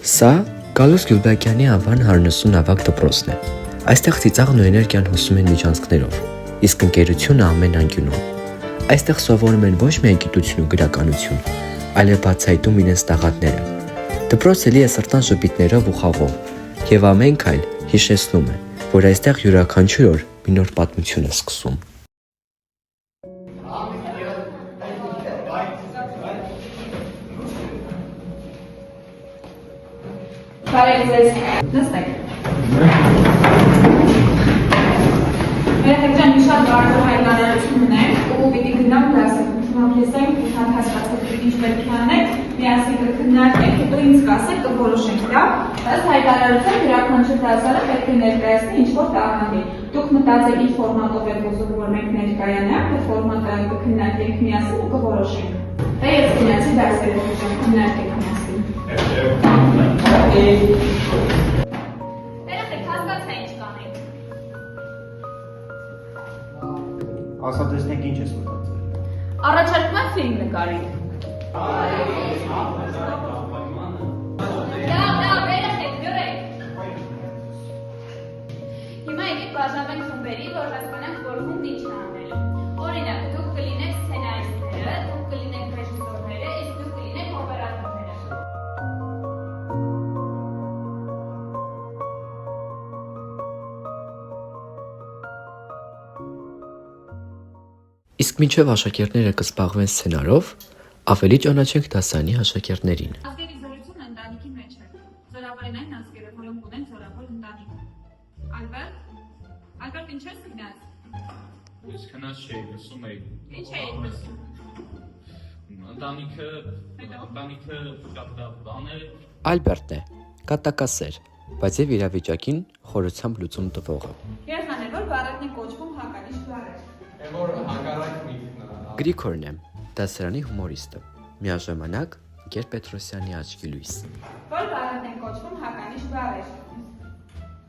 Սա Գալուս Գյուլբեկյանի անվան հարնիսուն ավագ դպրոցն է։ Այստեղ ծիծաղն ու էներգիան հոսում են միջանցքներով, իսկ ընկերությունը ամեն անկյունում։ Այստեղ սովորում են ոչ միայն գիտություն ու գրականություն, այլև բացահայտում իրենց տաղանդները։ Դպրոցը լի է սրտան ժպիտներով ու խաղով, եւ ամեն քայլ հիշեցնում է, որ այստեղ յուրաքանչյուր օր մի նոր պատմություն է սկսում։ Նստեք։ Մեր հետյան մի շատ կարևոր հայտարարություն ունենք, ու պիտի գնանք դասը կհամեսենք, ուսանք հասկացեք ինչ պետք է անեք, միասին կքննարկենք, հետո ինձ կասեք, կորոշենք, դա։ Ըստ հայտարարության յուրաքանչյուր դասարը պետք է ներկայացնի ինչ-որ տաղանդի։ Դուք մտածեք ինչ ֆորմատով եք ուզում, որ մենք ներկայանանք, թե ֆորմատը կքննարկենք միասին ու կորոշենք։ Դա ես գնացի դասերը քննարկենք միասին։ Ասա տեսնենք ինչ ես մտածել։ Առաջարկում եմ ֆիլմ նկարել։ Լավ, երեխեք, ջրեք։ Հիմա եկեք բաժանվենք խմբերի, որ հասկանանք, որ խումբն ինչ է անել։ Օրինակ, դուք կլինեք սցենարիստները, դուք կլինեք ռեժիսորները, իսկ դուք կլինեք օպերատորները։ Իսկ մինչև աշակերտները կզբաղվեն սցենարով, ավելի ճանաչենք դասարանի աշակերտներին։ Ազգերի զորությունը ընտանիքի մեջ է։ Զորավորեն այն ազգերը, որոնք ունեն զորավոր ընտանիք։ Ալբերտ, ինչ ես գնաց։ Ես քնած չէի, լսում էի։ Ինչ էիք լսում։ Ընտանիքը շատ բան է։ Ալբերտն է, կատակասեր, բայց եւ իրավիճակին խորությամբ լուծում տվողը։ Երազան է, որ բառերն են կոչվում հականիշ բառեր։ Գրիգորն է, դասարանի հումորիստը, միաժամանակ Գեր-Պետրոսյանի աչքի լույս։ Որ բառերն են կոչվում հականիշ բառեր։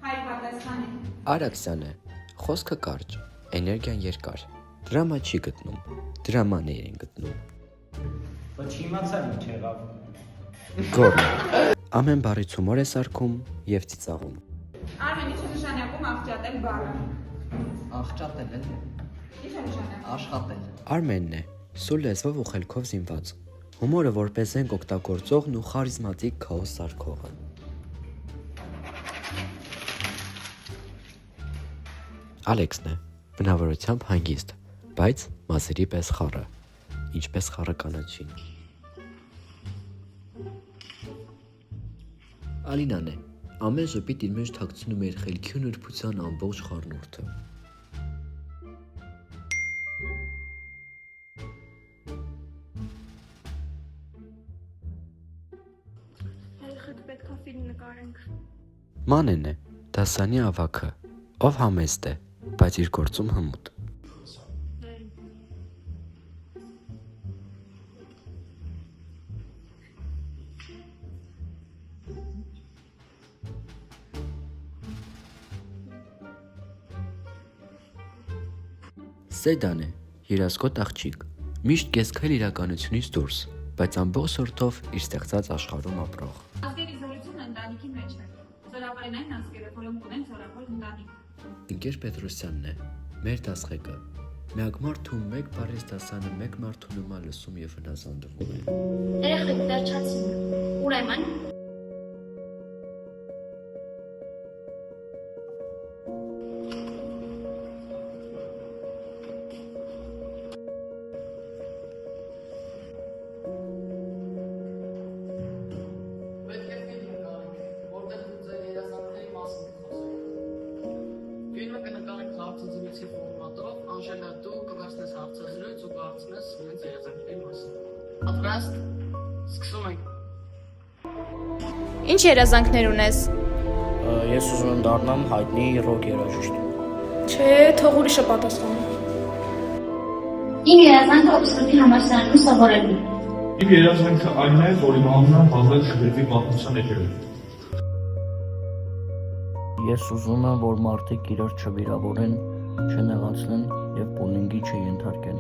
Հայր պատասխանի։ Արաքսյան է, խոսքը կարճ, էներգիան երկար, դրամա չի գտնում, դրամաներ են գտնում։ Բայց չիմացա ինչ եղավ։ Գորն, ամեն բառից հումոր է սարքում եւ ծիծաղում։ Արմեն, ինչ է նշանակում աղճատել բառը։ Աղճատել է։ Ինչ է նշանակում։ Աշխատել։ Արմենն է, սուր լեզվով ու խելքով զինված, հումորը որպես զենք օգտագործողն ու խարիզմատիկ քաոս սարքողը։ Ալեքսն է, բնավորությամբ հանգիստ, բայց մազերի պես խառը, ինչպես խառը կանաչին։ Ալինան է, ամեն ժպիտ իր մեջ թաքցնում է իր խելքի ու նրբության ամբողջ խառնուրդը։ Երեխեք պետք է ֆիլմ նկարենք։ Մանեն է, դասանի ավագը, ով համեստ է, բայց իր գործում հմուտ։ Սեդան է, երազկոտ աղջիկ, միշտ կեսքել իրականությունից դուրս, բայց ամբողջ սրտով իր ստեղծած աշխարհում ապրող։ Ազգերի զորությունը ընտանիքի մեջ է։ Զորավորեն այն ազգերը, որոնք ունեն զորավոր ընտանիք։ Գեր Պետրոսյանն է, մեր դասղեկը։ Միակ մարդու մեկ բառից դասանը մեկ մարդու նման լսում եւ հնազանդվում է։ Երեխեք վերջացին։ Ուրեմն Ֆիլմը կնկարենք հարցազրույցի ֆորմատով, Անժելա դու կվերցնես հարցազրույց ու կհարցնես ինձ երազանքների մասին։ Պատրաստ։ Սկսում ենք։ Ինչ երազանքներ ունես։ Ես ուզում եմ դառնամ հայտնի ռոք երաժիշտ։ Չէ, թող ուրիշը պատասխանի։ իմ երազանքը Օքսֆորդի համալսարանում սովորելն է։ Իմ երազանքը այն է, որ իմ անունը հավել շվեդի պատմության էջերում։ Ես ուզում եմ, որ մարդիկ իրար չվիրավորեն, չնեղացնեն եւ բուլինգի չենթարկեն։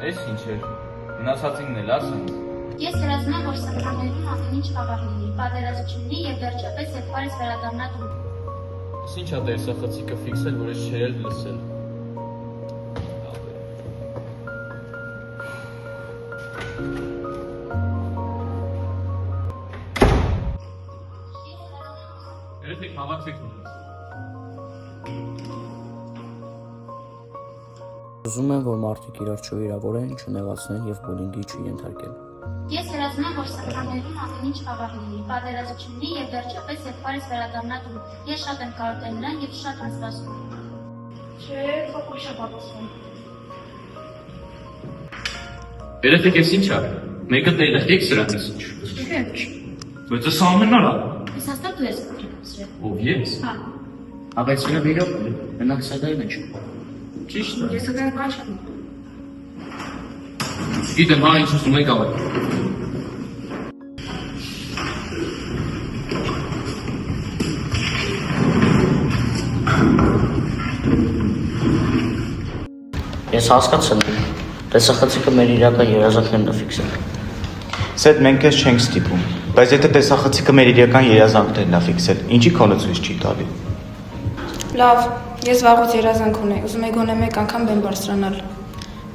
Էս ինչ է, մնացածինն էլ ասեմ։ Ես հրազում եմ, որ սրտաններում ամեն ինչ խաղաղ լինի, պատերազմ չլինի եւ վերջապես եղբայրս վերադառնա տուն։ Ինչ ա դեր սա խցիկը ֆիքսել, որ ես չէր լսել։ Երեք հավաքեք ինձ։ Ուզում եմ, որ մարդիկ իրար չվիրավորեն, չնեղացնեն եւ բուլինգի չենթարկեն։ Ես հրազում եմ, որ սրտաններում ամեն ինչ խաղաղ լինի, պատերազմ չլինի եւ վերջապես եղբայրս վերադառնա տուն։ Ես շատ եմ կարոտել նրան եւ շատ եմ սպասում։ Չէ, թող ուրիշը պատասխան։ Երեք ես ինչ ա։ Մեկը տեղ եք սրանից ինչ։ Ինչ։ Բայց սա ամենն ա։ Ես հաստատ դու ես կրկնեցրել։ Ով ես։ Հա։ Բայց սրա վիրով մենակ սադայն է։ Ճիշտ է։ Ես եկան կանչեմ։ Գիտեմ, հա ինչ ուզում եք ավել։ Ես հասկացել եմ։ Տեսախցիկը մեր իրական երազանքներն է ֆիքսել։ Սեդ մենք ես չենք ստիպում, բայց եթե տեսախցիկը մեր իրական երազանքներն է ֆիքսել, ինչի քոնը ցույց չի տալի։ Լավ, ես վաղուց երազանք ունեի, ուզում եի գոնե մեկ անգամ բեմ բարձրանալ։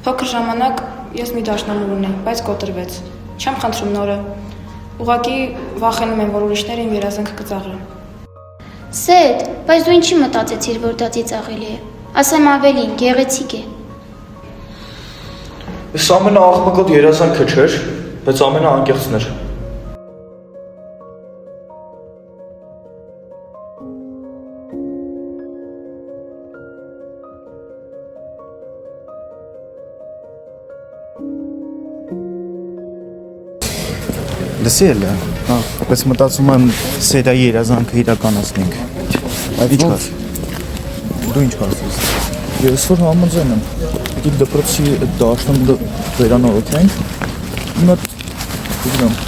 Փոքր ժամանակ ես մի դաշնամուր ունեի, բայց կոտրվեց։ Չեմ խնդրում նորը։ Ուղղակի վախենում եմ, որ ուրիշները իմ երազանքը կծաղրեն։ Սեդ, բայց դու ինչի մտածեցիր, որ դա ծիծաղելի է։ Ասեմ ավելին, գեղեցիկ է։ Այս ամենաաղմկոտ երազանքը չէր, բայց ամենաանկեղծն էր։ Լսել է։ Հա, բայց մտածում եմ սերա երազանքը իրականացնենք։ Այդ ինչ կաս։ Դու ինչ կարծես։ Ես որ համաձայն եմ։ Դու դպրոցի դաշնամուրը վերանորոգենք։ Հիմա դուրս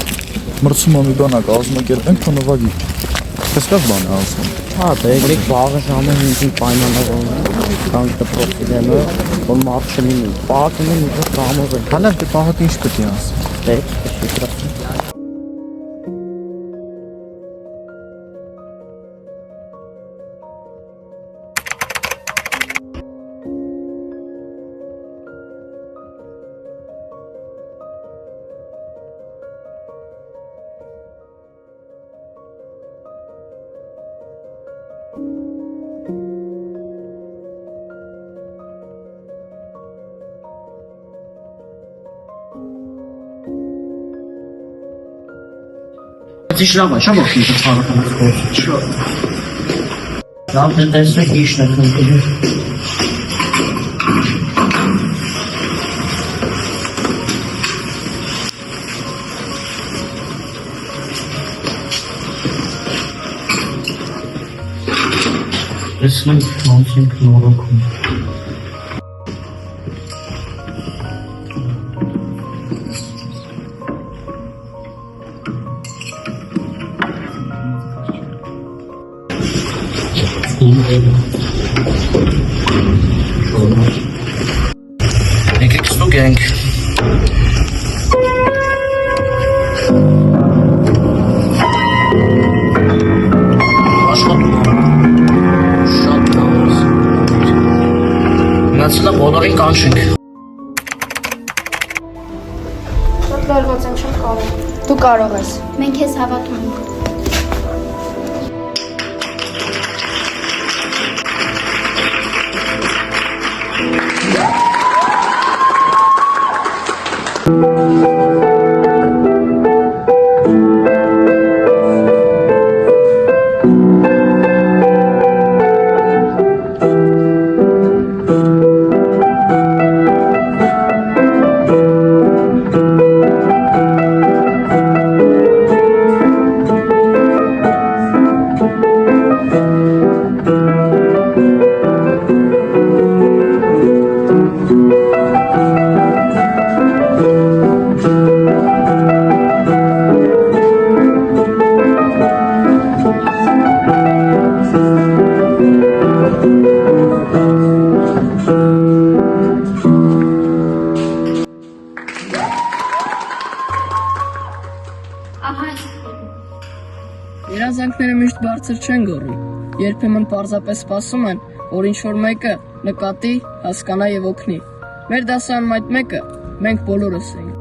մրցում մի բան կազմակերպենք, քննովագի։ Դες լավ բան է ասում։ Հա, դե եկեք վաղը ժամը 5-ին պայմանավորենք կանք դպրոցի դեմը, որ մարդ չլինի։ Պահակին մի քիչ կամոզենք։ Հալա դե պահակը ինչ պետք է ասի։ Դե, շուտով։ Ինչ լավ է, շա ոք ինչ ծառայում։ Շատ։ Լավ տեսեք իշն է խնդիրը։ Ես ոնց ենք նորոգում։ Եկեք ստուգենք։ Աշխատում եմ։ Շատ լավ։ Մնացելը բոլորին կանչենք։ Շատ լարված եմ, չեմ կարող։ Դու կարող ես։ Մենք քեզ հավատում ենք։ Երազանքները միշտ բարձր չեն գոռում։ Երբեմն պարզապես սպասում են, որ ինչ-որ մեկը նկատի, հասկանա եւ օգնի։ Մեր դասարանում այդ մեկը մենք բոլորս էինք։